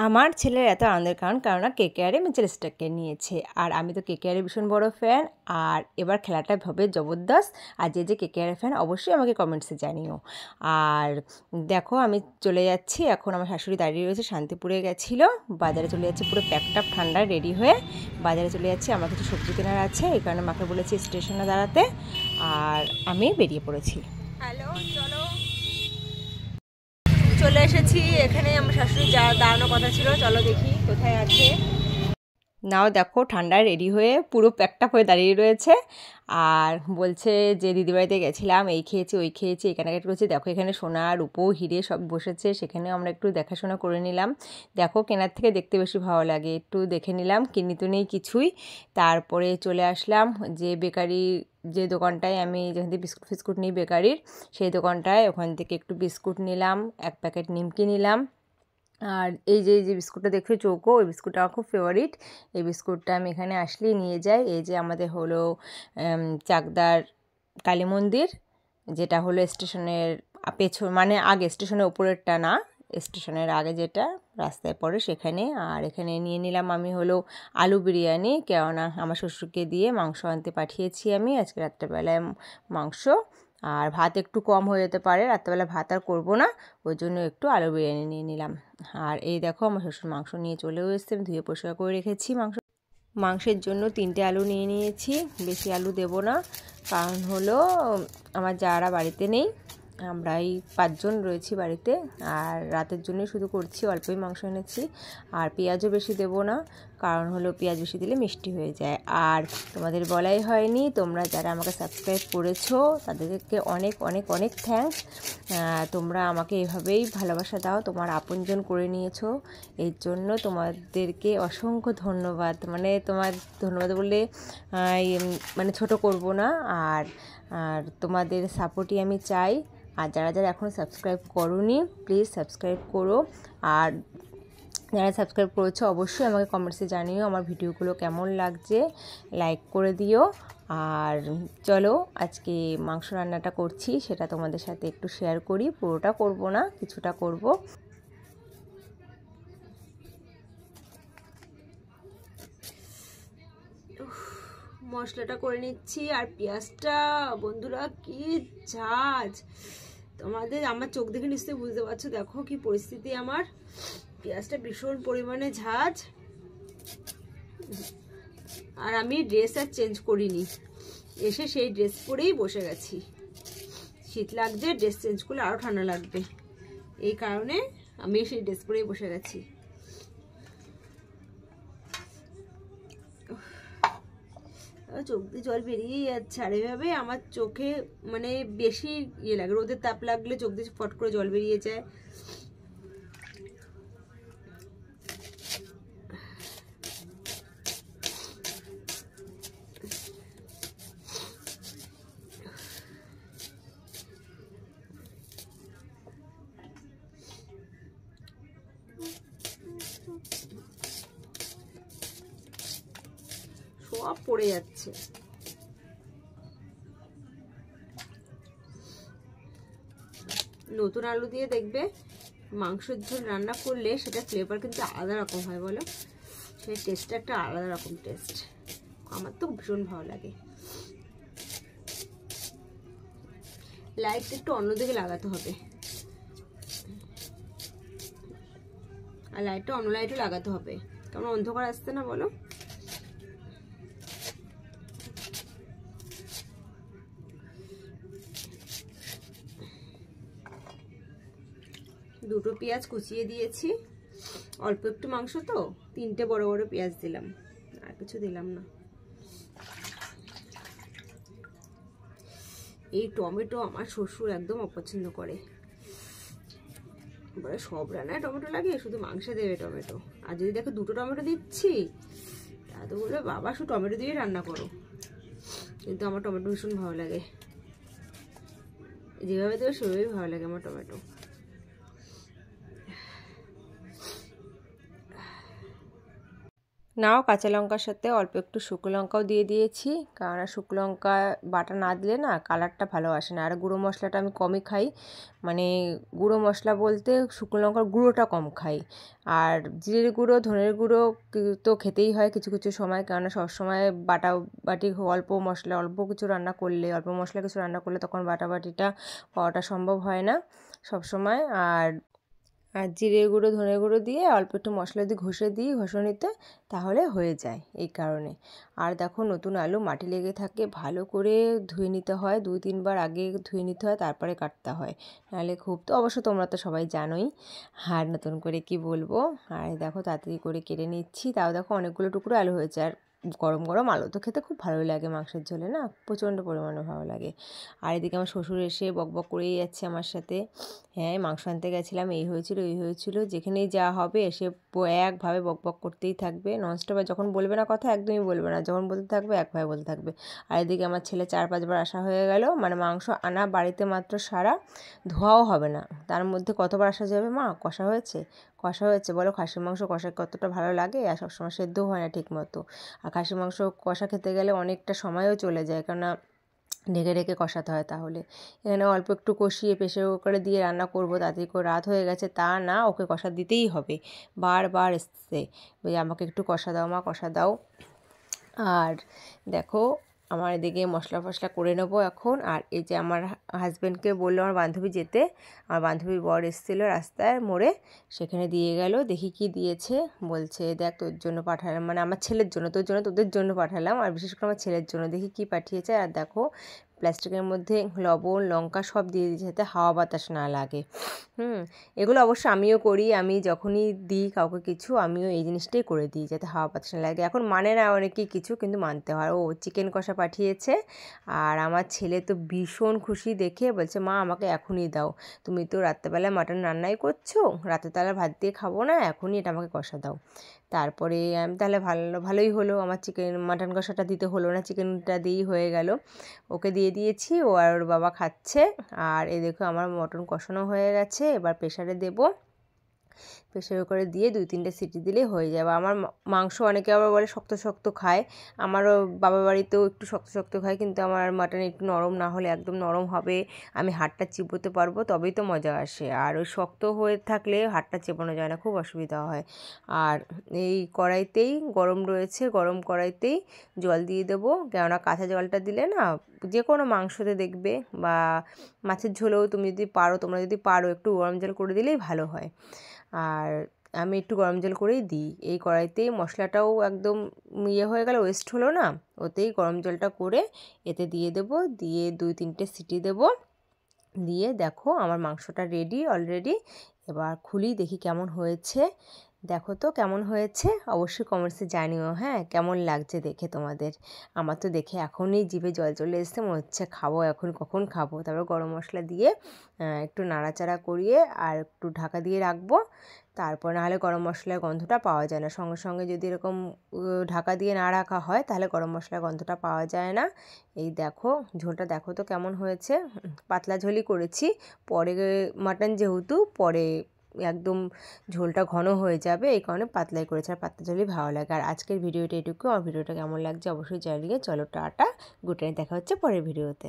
আমার ছেলের এত আনন্দের কারণ কেননা কেকেআরে মিচেল স্টার্ককে নিয়েছে। আর আমি তো কেকেআরের ভীষণ বড় ফ্যান। আর এবার খেলাটা হবে জবরদস্ত। আর যে কেকেআরের ফ্যান অবশ্যই আমাকে কমেন্টসে জানিও। আর দেখো আমি চলে যাচ্ছি, এখন আমার শাশুড়ি দাঁড়িয়ে রয়েছে, শান্তিপুরে গেছিলো, বাজারে চলে যাচ্ছে পুরো প্যাকড আপ ঠান্ডায় রেডি হয়ে বাজারে চলে যাচ্ছি। আমার কিছু সবজি কেনার আছে, এই কারণে মাকে বলেছি স্টেশনে দাঁড়াতে, আর আমি বেরিয়ে পড়েছি। হ্যালো, চলো চলে এসেছি এখানে। আমার শাশুড়ি যা দাঁড়ানোর কথা ছিল, চলো দেখি কোথায় আছে। নাও দেখো ঠান্ডায় রেডি হয়ে পুরো প্যাকড আপ হয়ে দাঁড়িয়ে রয়েছে, আর বলছে যে দিদিবাড়িতে গেছিলাম, এই খেয়েছি ওই খেয়েছি, এই কেনাকাটি করেছি। দেখো এখানে সোনা রূপো হিরে সব বসেছে, সেখানেও আমরা একটু দেখাশোনা করে নিলাম। দেখো কেনার থেকে দেখতে বেশি ভালো লাগে, একটু দেখে নিলাম, কিনি তো নেই কিছুই। তারপরে চলে আসলাম যে বেকারি, যে দোকানটায় আমি যেখান থেকে বিস্কুট ফিস্কুট নিই বেকারির, সেই দোকানটায়, ওখান থেকে একটু বিস্কুট নিলাম, এক প্যাকেট নিমকি নিলাম। আর এই যে বিস্কুটটা দেখছো চৌকো, ওই বিস্কুটটা আমার খুব ফেভারিট। এই বিস্কুটটা আমি এখানে আসলেই নিয়ে যাই। এই যে আমাদের হলো চাকদার কালী মন্দির, যেটা হলো স্টেশনের পেছন, মানে আগে স্টেশনের ওপরেরটা না, স্টেশনের আগে যেটা রাস্তায় পড়ে সেখানে। আর এখানে নিয়ে নিলাম আমি হলো আলু বিরিয়ানি, কেননা আমার শ্বশুরকে দিয়ে মাংস আনতে পাঠিয়েছি আমি আজকে রাত্রেবেলায় মাংস। আর ভাত একটু কম হয়ে যেতে পারে, রাত্রেবেলা ভাত আর করবো না, ওই জন্য একটু আলু বিরিয়ানি নিয়ে নিলাম। আর এই দেখো আমার শ্বশুর মাংস নিয়ে চলেও এসছে, আমি ধুয়ে পরিষ্কার করে রেখেছি। মাংসের জন্য 3টে আলু নিয়ে নিয়েছি, বেশি আলু দেবো না, কারণ হলো আমার যারা বাড়িতে নেই, আমরা এই 5 জন রয়েছি বাড়িতে, আর রাতের জন্যই শুধু করছি, অল্পই মাংস এনেছি। আর পেঁয়াজও বেশি দেবো না, কারণ হলো পেঁয়াজ বেশি দিলে মিষ্টি হয়ে যায়। আর তোমাদের বলাই হয়নি, তোমরা যারা আমাকে সাবস্ক্রাইব করেছো তাদেরকে অনেক অনেক অনেক থ্যাঙ্কস। তোমরা আমাকে এভাবেই ভালোবাসা দাও, তোমার আপনজন করে নিয়েছো, এর জন্য তোমাদেরকে অসংখ্য ধন্যবাদ। মানে তোমার ধন্যবাদ বললে মানে ছোট করব না। আর আর তোমাদের সাপোর্টই আমি চাই। আর যারা যারা এখনও সাবস্ক্রাইব করোনি প্লিজ সাবস্ক্রাইব করো। আর যারা সাবস্ক্রাইব করেছো অবশ্যই আমাকে কমেন্টসে জানিও আমার ভিডিওগুলো কেমন লাগছে, লাইক করে দিও। আর চলো আজকে মাংস রান্নাটা করছি, সেটা তোমাদের সাথে একটু শেয়ার করি, পুরোটা করব না, কিছুটা করব। মশলাটা করে নিচ্ছি, আর পেঁয়াজটা বন্ধুরা কি ঝাঁজ, আমার চোখ দেখে নিশ্চয়ই বুঝতে পারছো, দেখো কি পরিস্থিতি আমার, পেঁয়াজটা ভীষণ পরিমাণে ঝাঁজ। আর আমি ড্রেস আর চেঞ্জ করিনি, এসে সেই ড্রেস পরেই বসে গেছি। শীত লাগছে, ড্রেস চেঞ্জ করলে আরও ঠান্ডা লাগবে, এই কারণে আমি সেই ড্রেস পরেই বসে গেছি। চোখ দিয়ে জল বেরিয়ে যাচ্ছে, আর এভাবে আমার চোখে মানে বেশি ইয়ে লাগে, রোদের তাপ লাগলে চোখ দিয়ে ফট করে জল বেরিয়ে যায়। সব পড়ে যাচ্ছে। নতুন আলু দিয়ে দেখবে মাংসের ঝোল রান্না করলে সেটা ফ্লেভার কিন্তু আলাদা রকম হয়, বলো, সেই টেস্টটা একটা আলাদা রকম টেস্ট, আমার তো ভীষণ ভালো লাগে। লাইটটা একটু অন্যদিকে লাগাতে হবে, আর লাইটটা অন্য লাইটও লাগাতে হবে, কারণ অন্ধকার আসছে না, বলো। দুটো পেঁয়াজ কুচিয়ে দিয়েছি, অল্প একটু মাংস তো, 3টে বড় বড় পেঁয়াজ দিলাম, আর কিছু দিলাম না। এই টমেটো আমার শ্বশুর একদম অপছন্দ করে, বলে সব রান্নায় টমেটো লাগে, শুধু মাংসে দেবে টমেটো। আর যদি দেখো 2টো টমেটো দিচ্ছি, তা তো বলে বাবা শুধু টমেটো দিয়ে রান্না করো, কিন্তু আমার টমেটো ভীষণ ভালো লাগে, যেভাবে দেবে সেভাবেই ভালো লাগে আমার টমেটো। নাও কাঁচা লঙ্কার সাথে অল্প একটু শুকনো লঙ্কাও দিয়ে দিয়েছি, কারণ শুকনো লঙ্কা বাটা না দিলে না কালারটা ভালো আসে না। আর গুঁড়ো মশলাটা আমি কমই খাই, মানে গুঁড়ো মশলা বলতে শুকনো লঙ্কার গুঁড়োটা কম খাই। আর জিরের গুঁড়ো ধনের গুঁড়ো তো খেতেই হয় কিছু কিছু সময়, কেননা সবসময় বাটি অল্প মশলা অল্প কিছু রান্না করলে, অল্প মশলা কিছু রান্না করলে তখন বাটিটা পাওয়াটা সম্ভব হয় না সব সময়। আর জিরের গুঁড়ো ধনের গুঁড়ো দিয়ে অল্প একটু মশলা দিয়ে ঘষে দিই ঘষণিতে, তাহলে হয়ে যায় এই কারণে। আর দেখো নতুন আলু মাটি লেগে থাকে, ভালো করে ধুয়ে নিতে হয়, 2-3 বার আগে ধুয়ে নিতে হয়, তারপরে কাটতে হয়, নাহলে খুব, তো অবশ্য তোমরা তো সবাই জানোই, আর নতুন করে কি বলবো। আর দেখো তাড়াতাড়ি করে কেটে নিচ্ছি, তাও দেখো অনেকগুলো টুকরো আলু হয়েছে। আর গরম গরম আলু তো খেতে খুব ভালোই লাগে, মাংসের ঝোলে না প্রচণ্ড পরিমাণে ভালো লাগে। আর এদিকে আমার শ্বশুর এসে বকবক করেই যাচ্ছে আমার সাথে, হ্যাঁ মাংস আনতে গেছিলাম, এই হয়েছিল এই হয়েছিল, যেখানেই যা হবে এসে একভাবে বকবক করতেই থাকবে ননস্টপ। যখন বলবে না কথা একদমই বলবে না, যখন বলতে থাকবে একভাবে বলতে থাকবে। আর এদিকে আমার ছেলে 4-5 বার আসা হয়ে গেল, মানে মাংস আনা বাড়িতে মাত্র সারা, ধোয়াও হবে না, তার মধ্যে কতবার আসা যাবে, মা কষা হয়েছে কষা হয়েছে, বলো খাসির মাংস কষা কতটা ভালো লাগে, আর সবসময় সেদ্ধও হয় না ঠিক মতো। আর খাসির মাংস কষা খেতে গেলে অনেকটা সময়ও চলে যায়, কেননা ঢেকে ঢেকে কষাতে হয়। তাহলে এখানে অল্প একটু কষিয়ে প্রেসার কুকারে দিয়ে রান্না করবো, তাড়াতাড়ি করে রাত হয়ে গেছে, তা না ওকে কষা দিতেই হবে, বারবার এসছে ওই আমাকে একটু কষা দাও মা কষা দাও। আর দেখো আমার এদিকে মশলা ফসলা করে নেবো এখন। আর এই যে আমার হাজব্যান্ডকে বললো আমার বান্ধবী যেতে, আমার বান্ধবীর বর এসেছিলো রাস্তায় মোড়ে, সেখানে দিয়ে গেল, দেখি কি দিয়েছে, বলছে দেখ তোর জন্য পাঠালাম, মানে আমার ছেলের জন্য, তোর জন্য তোদের জন্য পাঠালাম, আর বিশেষ করে আমার ছেলের জন্য, দেখি কি পাঠিয়েছে। আর দেখো প্লাস্টিকের মধ্যে লবণ লঙ্কা সব দিয়ে দিয়েছে যাতে হাওয়া বাতাস না লাগে। এগুলো অবশ্য আমিও করি, আমি যখনই দিই কাউকে কিছু আমিও এই জিনিসটাই করে দিই যাতে হাওয়া বাতাস না লাগে। এখন মানে না অনেকেই কিছু, কিন্তু মানতে হয়। ও চিকেন কষা পাঠিয়েছে, আর আমার ছেলে তো ভীষণ খুশি দেখে, বলছে মা আমাকে এখনই দাও, তুমি তো রাত্রেবেলা মাটন রান্নাই করছো, রাতের বেলা ভাত দিয়ে খাবো না, এখনই এটা আমাকে কষা দাও। তারপরে আমি তাহলে ভালোই হলো, আমার মাটন কষাটা দিতে হলো না, চিকেনটা দিয়েই হয়ে গেল, ওকে দিয়ে দিয়েছি, ও আর ওর বাবা খাচ্ছে। আর এই দেখো আমার মটন কষানো হয়ে গেছে, এবার প্রেসারে দেবো, প্রেসার কুকারে দিয়ে 2-3টে সিটি দিলেই হয়ে যাবে। আমার মাংস অনেকে আবার বলে শক্ত শক্ত খায়, আমারও বাবার বাড়িতেও একটু শক্ত শক্ত খায়, কিন্তু আমার মাটন একটু নরম না হলে, একদম নরম হবে, আমি হাড়টা চিবোতে পারবো, তবেই তো মজা আসে। আর ওই শক্ত হয়ে থাকলে হাড়টা চেপানো যায় না, খুব অসুবিধা হয়। আর এই কড়াইতেই গরম রয়েছে, গরম কড়াইতেই জল দিয়ে দেবো, কেননা কাঁচা জলটা দিলে না যে কোনো মাংসতে দেখবে, বা মাছের ঝোলেও তোমরা যদি পারো একটু গরম জল করে দিলেই ভালো হয়। আর আমি একটু গরম জল করেই দিই, এই কড়াইতেই মশলাটাও একদম হয়ে গেল, ওয়েস্ট হলো না, ওতেই গরম জলটা করে এতে দিয়ে দেবো, দিয়ে 2-3টে সিটি দেবো, দিয়ে দেখো আমার মাংসটা রেডি অলরেডি। এবার খুলি দেখি কেমন হয়েছে, দেখো তো কেমন হয়েছে, অবশ্যই কমেন্টসে জানিও, হ্যাঁ কেমন লাগছে দেখে তোমাদের। আমার তো দেখে এখনই জিভে জল চলে এসছে, মনে হচ্ছে খাবো এখন, কখন খাবো। তারপর গরম মশলা দিয়ে একটু নাড়াচাড়া করিয়ে আর একটু ঢাকা দিয়ে রাখবো, তারপর নাহলে গরম মশলার গন্ধটা পাওয়া যায় না, সঙ্গে সঙ্গে যদি এরকম ঢাকা দিয়ে না রাখা হয় তাহলে গরম মশলার গন্ধটা পাওয়া যায় না। এই দেখো ঝোলটা দেখো তো কেমন হয়েছে, পাতলা ঝোলই করেছি, পরে মাটন যেহেতু পরে একদম ঝোলটা ঘন হয়ে যাবে, এই কারণে পাতলাই করেছে, আর পাতলা ঝোলই ভালো লাগে। আর আজকের ভিডিওটা এটুকু, আমার ভিডিওটা কেমন লাগছে অবশ্যই জানিয়ে, চলো টাটা, গুড নাইট, দেখা হচ্ছে পরের ভিডিওতে।